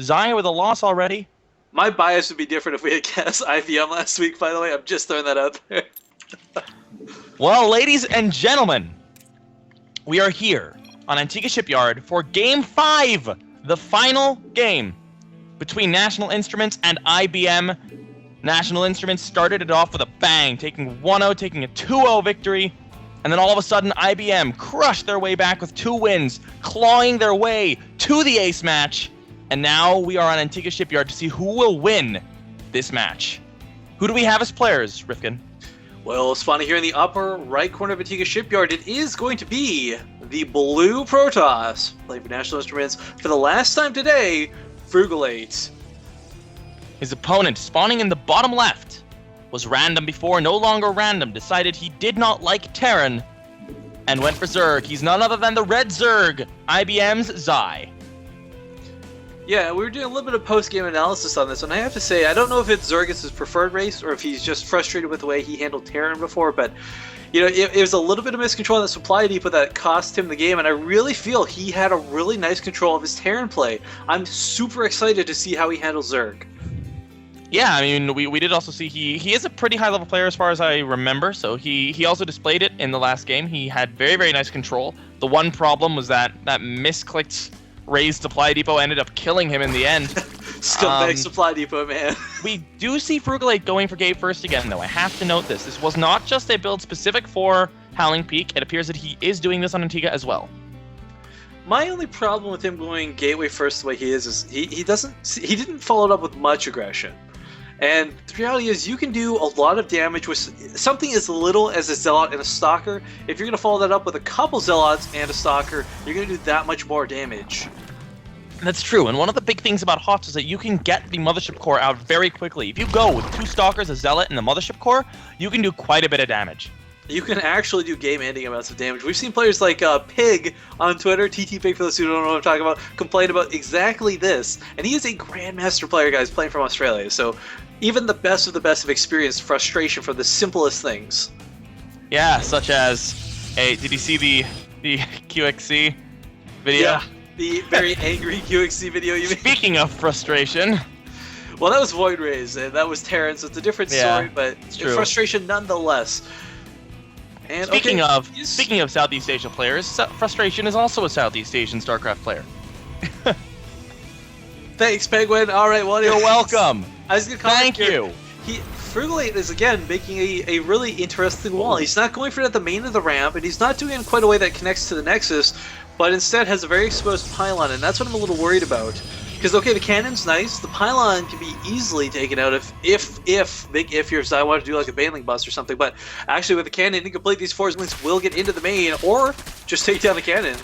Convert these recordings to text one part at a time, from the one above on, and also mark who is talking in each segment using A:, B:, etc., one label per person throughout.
A: Zai with a loss already.
B: My bias would be different if we had cast IBM last week, by the way. I'm just throwing that out there.
A: Well, ladies and gentlemen, we are here on Antigua Shipyard for Game 5, the final game between National Instruments and IBM. National Instruments started it off with a bang, taking 1-0, taking a 2-0 victory, and then all of a sudden IBM crushed their way back with 2 wins, clawing their way to the ace match, and now we are on Antigua Shipyard to see who will win this match. Who do we have as players, Rifkin?
B: Well, spawning here in the upper right corner of Antigua Shipyard, it is going to be the Blue Protoss, playing for National Instruments for the last time today, Frugalate.
A: His opponent, spawning in the bottom left, was random before, no longer random, decided he did not like Terran, and went for Zerg. He's none other than the Red Zerg, IBM's Zai.
B: Yeah, we were doing a little bit of post-game analysis on this, and I have to say, I don't know if it's Zergus' preferred race, or if he's just frustrated with the way he handled Terran before, but, you know, it was a little bit of miscontrol in the supply depot that cost him the game, and I really feel he had a really nice control of his Terran play. I'm super excited to see how he handles Zerg.
A: Yeah, I mean, we did also see he is a pretty high-level player as far as I remember, so he also displayed it in the last game. He had very, very nice control. The one problem was that misclicked raised supply depot ended up killing him in the end.
B: Scumbag supply depot, man.
A: We do see Frugalate going for gate first again, though. I have to note this. This was not just a build specific for Howling Peak. It appears that he is doing this on Antigua as well.
B: My only problem with him going gateway first the way he is he didn't follow it up with much aggression. And the reality is you can do a lot of damage with something as little as a Zealot and a Stalker. If you're going to follow that up with a couple Zealots and a Stalker, you're going to do that much more damage.
A: That's true, and one of the big things about HOTS is that you can get the Mothership Core out very quickly. If you go with 2 Stalkers, a Zealot, and the Mothership Core, you can do quite a bit of damage.
B: You can actually do game-ending amounts of damage. We've seen players like Pig on Twitter, TT Pig for those who don't know what I'm talking about, complain about exactly this. And he is a Grandmaster player, guys, playing from Australia. So even the best have experienced frustration for the simplest things.
A: Yeah, such as, hey, did you see the QXC video?
B: Yeah, the very angry QXC video you made.
A: Speaking of frustration.
B: Well, that was Void Rays, and that was Terran, so it's a different story, but frustration nonetheless. And
A: speaking of Southeast Asia players, Frustration is also a Southeast Asian StarCraft player.
B: Thanks, PengWin. All right, well,
A: you're welcome.
B: I was gonna comment
A: Thank you.
B: Frugalate is again making a really interesting wall. He's not going for it at the main of the ramp, and he's not doing it in quite a way that connects to the Nexus, but instead has a very exposed pylon, and that's what I'm a little worried about. Because, okay, the cannon's nice, the pylon can be easily taken out if your Zai want to do like a Baneling bust or something, but actually with the cannon, incomplete, these 4 links will get into the main, or just take down the cannon.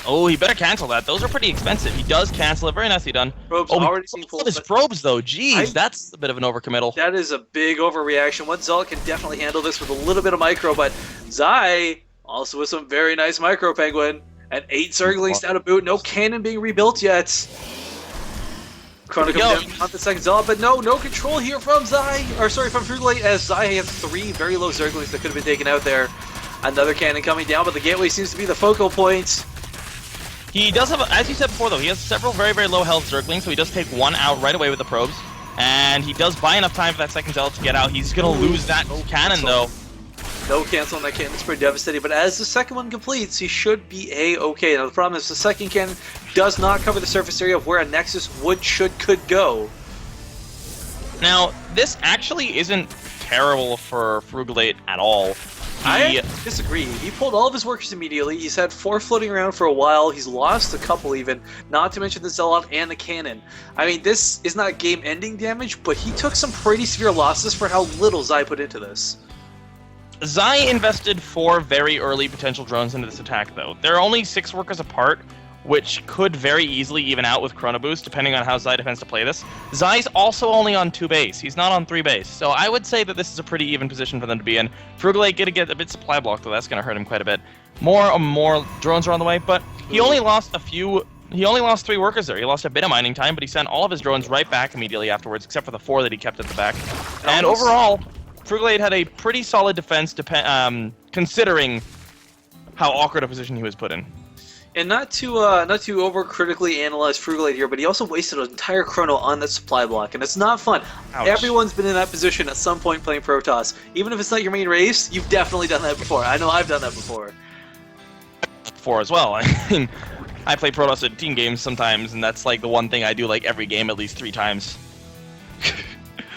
A: Oh, he better cancel that. Those are pretty expensive. He does cancel it. Very nicely done.
B: Probes already seen full.
A: His probes, though. Jeez, that's a bit of an overcommittal.
B: That is a big overreaction. One Zealot can definitely handle this with a little bit of micro, but Zai also with some very nice micro, PengWin. And 8 Zerglings down to boot. No cannon being rebuilt yet. Chrono coming down on the second Zealot, but no control here from Frugalate, as Zai has 3 very low Zerglings that could have been taken out there. Another cannon coming down, but the gateway seems to be the focal point.
A: He does have, as you said before though, he has several very, very low health Zerglings, so he does take 1 out right away with the probes. And he does buy enough time for that second Zealot to get out. He's going to lose that cannon though.
B: No cancel on that cannon, it's pretty devastating, but as the second one completes, he should be A-okay. Now the problem is the second cannon does not cover the surface area of where a Nexus could go.
A: Now, this actually isn't terrible for Frugalate at all.
B: I disagree. He pulled all of his workers immediately. He's had 4 floating around for a while. He's lost a couple even, not to mention the Zealot and the cannon. I mean, this is not game-ending damage, but he took some pretty severe losses for how little Zai put into this.
A: Zai invested 4 very early potential drones into this attack, though. They're only 6 workers apart, which could very easily even out with Chrono Boost, depending on how Zai defends to play this. Zai's also only on 2 base. He's not on 3 base, so I would say that this is a pretty even position for them to be in. Frugalate gonna get a bit supply blocked, though. That's gonna hurt him quite a bit. More drones are on the way, but he only lost a few. He only lost 3 workers there. He lost a bit of mining time, but he sent all of his drones right back immediately afterwards, except for the 4 that he kept at the back. And overall, Frugalate had a pretty solid defense, considering how awkward a position he was put in.
B: And not to over critically analyze Frugalite here, but he also wasted an entire chrono on that supply block, and it's not fun.
A: Ouch.
B: Everyone's been in that position at some point playing Protoss. Even if it's not your main race, you've definitely done that before. I know I've done that before.
A: Before as well. I mean, I play Protoss at team games sometimes, and that's like the one thing I do like every game at least 3 times.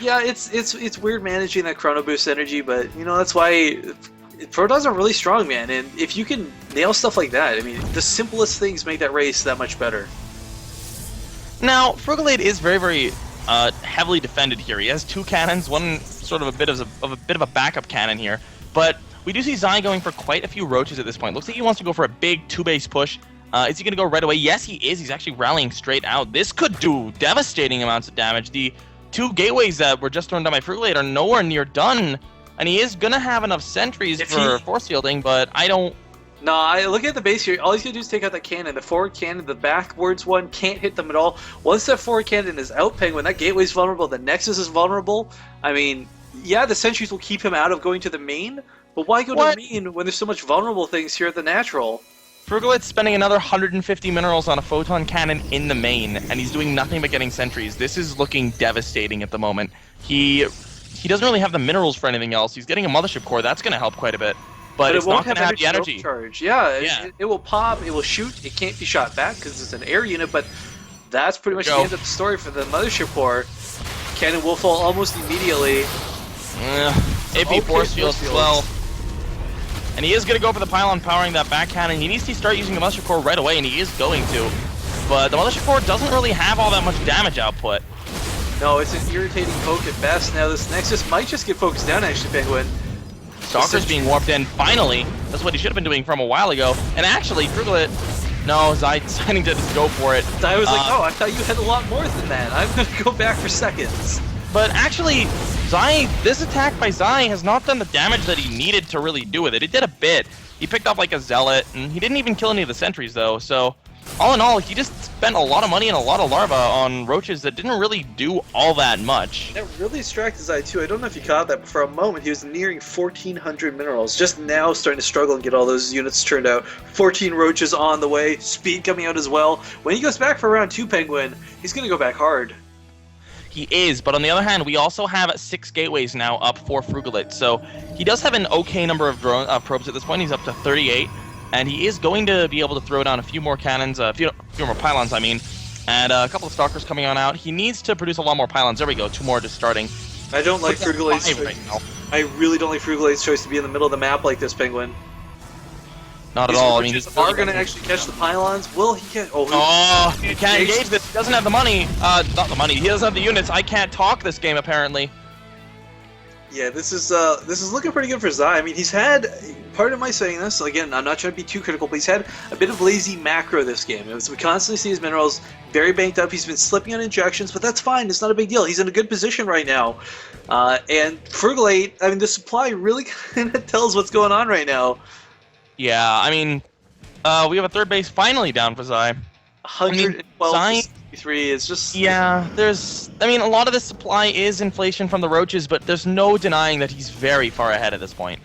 B: Yeah, it's weird managing that chrono boost energy, but you know that's why Protoss are really strong, man. And if you can nail stuff like that, I mean, the simplest things make that race that much better.
A: Now, Frugalite is very, very heavily defended here. He has 2 cannons, one sort of a bit of a backup cannon here, but we do see Zai going for quite a few roaches at this point. Looks like he wants to go for a big 2-base push. Is he going to go right away? Yes, he is. He's actually rallying straight out. This could do devastating amounts of damage. The 2 gateways that were just thrown down by Frugalite are nowhere near done, and he is going to have enough sentries for force fielding, but I don't...
B: No, I look at the base here. All he's going to do is take out that cannon. The forward cannon, the backwards one, can't hit them at all. Once that forward cannon is out, Penguin, that gateway's vulnerable, the Nexus is vulnerable. I mean, yeah, the sentries will keep him out of going to the main, but why go to the main when there's so much vulnerable things here at the natural?
A: Frugalite's spending another 150 minerals on a photon cannon in the main, and he's doing nothing but getting sentries. This is looking devastating at the moment. He doesn't really have the minerals for anything else. He's getting a mothership core. That's going to help quite a bit. But it's not going to have the energy.
B: Charge. Yeah. It will pop. It will shoot. It can't be shot back because it's an air unit, but that's pretty much the end of the story for the mothership core. Cannon will fall almost immediately.
A: Iffy force fields as well. And he is going to go for the pylon powering that back cannon. He needs to start using the mothership core right away, and he is going to. But the mothership core doesn't really have all that much damage output.
B: No, it's an irritating poke at best. Now this Nexus might just get focused down, actually, Penguin.
A: Stalker's being warped in, finally. That's what he should have been doing from a while ago. And actually, Frugalite... No, Zai deciding to just go for it.
B: Zai was like, oh, I thought you had a lot more than that. I'm going to go back for seconds.
A: But actually, this attack by Zai has not done the damage that he needed to really do with it. It did a bit. He picked up like a zealot, and he didn't even kill any of the sentries, though. So, all in all, he just spent a lot of money and a lot of larva on roaches that didn't really do all that much.
B: That really distracted Zai, too. I don't know if you caught that, but for a moment, he was nearing 1,400 minerals. Just now starting to struggle and get all those units turned out. 14 roaches on the way. Speed coming out as well. When he goes back for round 2, Penguin, he's going to go back hard.
A: He is, but on the other hand, we also have 6 gateways now up for Frugalite. So he does have an okay number of probes at this point. He's up to 38, and he is going to be able to throw down a few more cannons, a few more pylons, I mean, and a couple of stalkers coming on out. He needs to produce a lot more pylons. There we go, 2 more just starting.
B: I don't like Frugalite's choice.
A: Right now.
B: I really don't like Frugalite's choice to be in the middle of the map like this, Penguin.
A: Not at all. I mean,
B: he's are going to actually catch the pylons. Will he catch?
A: He can't engage this. He doesn't have the money. Not the money. He doesn't have the units. I can't talk this game apparently.
B: Yeah, this is looking pretty good for Zai. I mean, he's had, part of my saying this, again, I'm not trying to be too critical, but he's had a bit of lazy macro this game. We constantly see his minerals very banked up. He's been slipping on injections, but that's fine. It's not a big deal. He's in a good position right now. And Frugalite, I mean, the supply really kind of tells what's going on right now.
A: Yeah, I mean, we have a 3rd base finally down for Zai.
B: 112 63 is just...
A: Yeah, a lot of the supply is inflation from the roaches, but there's no denying that he's very far ahead at this point.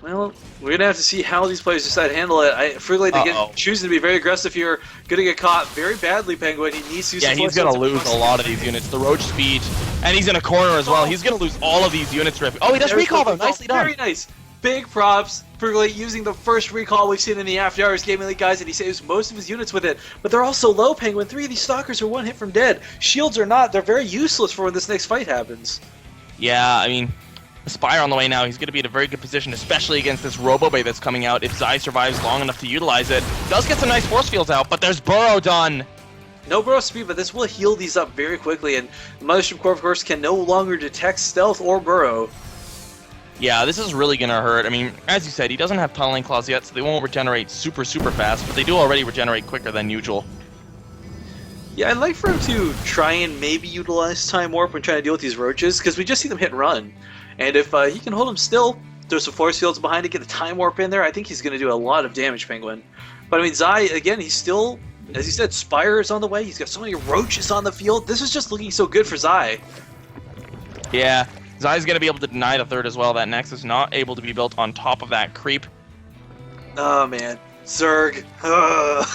B: Well, we're going to have to see how these players decide to handle it. Frugalite, choosing to be very aggressive here, going to get caught very badly, Penguin. He needs to use
A: he's going to lose a lot of these units. The roach speed, and he's in a corner as well. He's going to lose all of these units. Oh, he does recall, though. Nicely done.
B: Very nice. Big props. Frugalite using the first recall we've seen in the after hours gaming league, guys, and he saves most of his units with it. But they're also low, Penguin. 3 of these stalkers are 1 hit from dead. Shields are not. They're very useless for when this next fight happens.
A: Yeah, I mean, Spire on the way now. He's going to be in a very good position, especially against this Robobay that's coming out. If Zai survives long enough to utilize it, does get some nice force fields out, but there's Burrow done.
B: No burrow speed, but this will heal these up very quickly, and the Mothership Core, of course, can no longer detect stealth or burrow.
A: Yeah, this is really going to hurt. I mean, as you said, he doesn't have Tunneling Claws yet, so they won't regenerate super fast, but they do already regenerate quicker than usual.
B: Yeah, I'd like for him to try and maybe utilize Time Warp when trying to deal with these roaches, because we just see them hit and run. And if he can hold them still, there's some force fields behind it, get the Time Warp in there, I think he's going to do a lot of damage, Penguin. But I mean, Zai, again, he's still, as you said, Spire is on the way, he's got so many roaches on the field. This is just looking so good for Zai.
A: Yeah, Zai's going to be able to deny the 3rd as well. That Nexus not able to be built on top of that creep.
B: Oh man, Zerg. Ugh.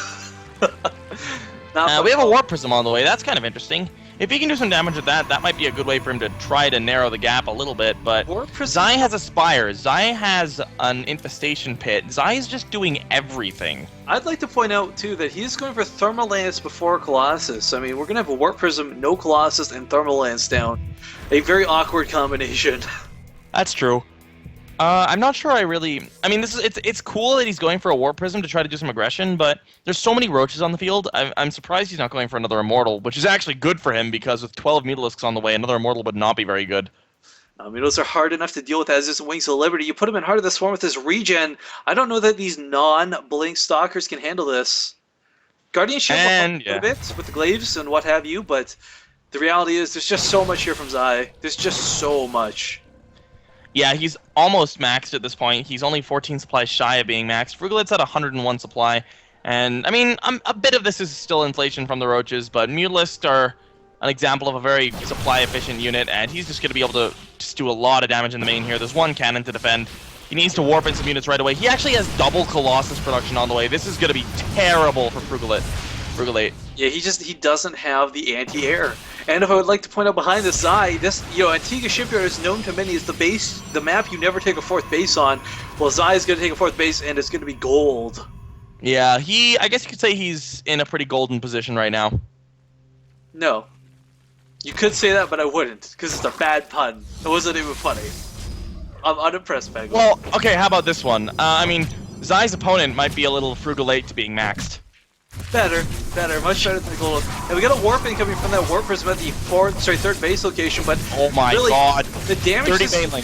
B: Not fun.
A: We have a Warp Prism on the way. That's kind of interesting. If he can do some damage with that, that might be a good way for him to try to narrow the gap a little bit. But Zai has a Spire. Zai has an Infestation Pit. Zai is just doing everything.
B: I'd like to point out, too, that he's going for Thermal Lance before Colossus. I mean, we're going to have a Warp Prism, no Colossus, and Thermal Lance down. A very awkward combination.
A: That's true. I'm not sure I mean, it's cool that he's going for a Warp Prism to try to do some aggression, but there's so many Roaches on the field, I'm surprised he's not going for another Immortal, which is actually good for him, because with 12 Mutalisks on the way, another Immortal would not be very good.
B: Mutalisks are hard enough to deal with as is Wings of Liberty. You put him in Heart of the Swarm with this regen. I don't know that these non-Blink Stalkers can handle this. Guardianship will help a bit with the Glaives and what have you, but the reality is there's just so much here from Zai. There's just so much.
A: Yeah, he's almost maxed at this point. He's only 14 supplies shy of being maxed. Frugalit's at 101 supply. And, I mean, a bit of this is still inflation from the Roaches, but Mutalisks are an example of a very supply-efficient unit, and he's just going to be able to just do a lot of damage in the main here. There's one cannon to defend. He needs to warp in some units right away. He actually has double Colossus production on the way. This is going to be terrible for Frugalate.
B: Yeah, he doesn't have the anti-air. And if I would like to point out behind the Zai, Antigua Shipyard is known to many as the map you never take a fourth base on. Well, Zai is going to take a fourth base, and it's going to be gold.
A: Yeah, I guess you could say he's in a pretty golden position right now.
B: No. You could say that, but I wouldn't, because it's a bad pun. It wasn't even funny. I'm unimpressed, PengWin.
A: Well, okay, how about this one? I mean, Zai's opponent might be a little frugalate to being maxed.
B: Better, much better than the gold. And we got a warp coming from that warp prism at the third base location, but
A: oh my
B: really,
A: god,
B: the damage
A: 30 Baneling.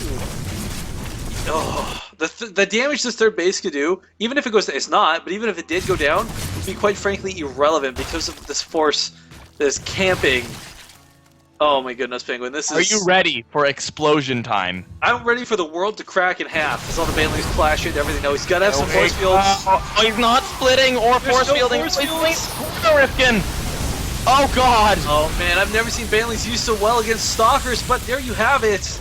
B: The damage this third base could do, even if it goes, it's not, but even if it did go down, would be quite frankly irrelevant because of this force that is camping. Oh my goodness, PengWin, this is...
A: Are you ready for explosion time? I'm
B: ready for the world to crack in half. As all the Banelings clash into everything. Now he's got to have some force fields.
A: Oh, he's not splitting or force fielding. Rifkin! Oh god!
B: Oh man, I've never seen Banelings used so well against Stalkers, but there you have it.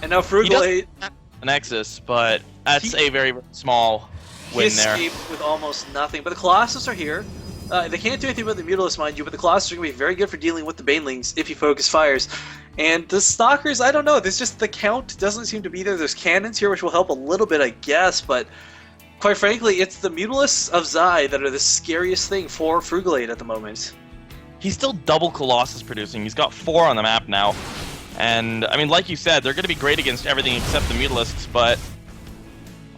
B: And now Frugalate.
A: The Nexus, but that's a very, very small win there.
B: He escaped with almost nothing. But the Colossus are here. They can't do anything about the Mutalisks, mind you, but the Colossus are going to be very good for dealing with the Banelings if he focus fires. And the Stalkers, I don't know, there's just the count doesn't seem to be there. There's cannons here, which will help a little bit, I guess, but quite frankly, it's the Mutalisks of Zai that are the scariest thing for Frugalate at the moment.
A: He's still double Colossus producing. He's got 4 on the map now. And, I mean, like you said, they're going to be great against everything except the Mutalisks, but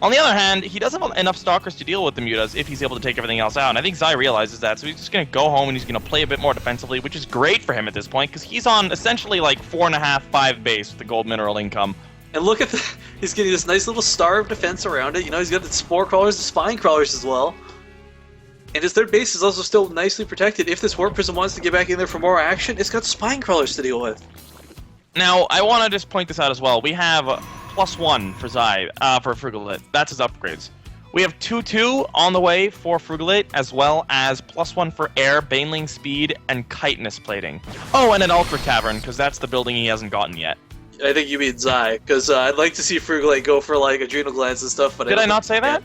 A: on the other hand, he doesn't have enough Stalkers to deal with the Mutas if he's able to take everything else out, and I think Zai realizes that, so he's just going to go home and he's going to play a bit more defensively, which is great for him at this point, because he's on essentially like 4.5, 5 base with the gold mineral income.
B: And look at he's getting this nice little star of defense around it. You know, he's got the Spore Crawlers, the Spine Crawlers as well. And his third base is also still nicely protected. If this Warp Prism wants to get back in there for more action, it's got Spine Crawlers to deal with.
A: Now, I want to just point this out as well. We have +1 for Zai, for Frugalate. That's his upgrades. We have 2/2 on the way for Frugalate, as well as +1 for air, Baneling speed, and chitinous plating. Oh, and an Ultra Cavern, because that's the building he hasn't gotten yet.
B: I think you mean Zai, because I'd like to see Frugalate go for like adrenal glands and stuff. But
A: did I not say that?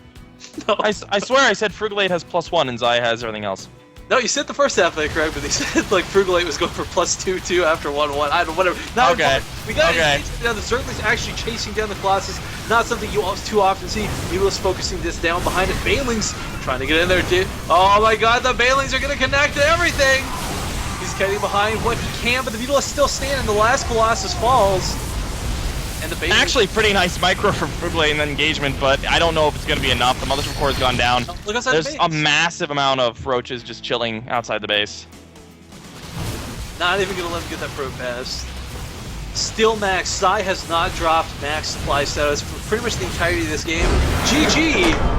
B: No.
A: I swear I said Frugalate has +1 and Zai has everything else.
B: No, you said the first half of it correct, but they said like Frugalate was going for +2/2 after 1/1. I don't know, whatever. Now
A: okay.
B: We got down. The Zergling's actually chasing down the Colossus. Not something you too often see. Mutalisks focusing this down behind it. Banelings trying to get in there. Oh my god, the Banelings are going to connect to everything. He's getting behind what he can, but the Mutalisks still stand, and the last Colossus falls. And the
A: actually, pretty nice micro from Frugalate in the engagement, but I don't know if it's going to be enough. The Mothership Core has gone down.
B: Look outside
A: There's
B: the base.
A: A massive amount of Roaches just chilling outside the base.
B: Not even going to let him get that probe pass. Still max. Zai has not dropped max supply status for pretty much the entirety of this game. GG!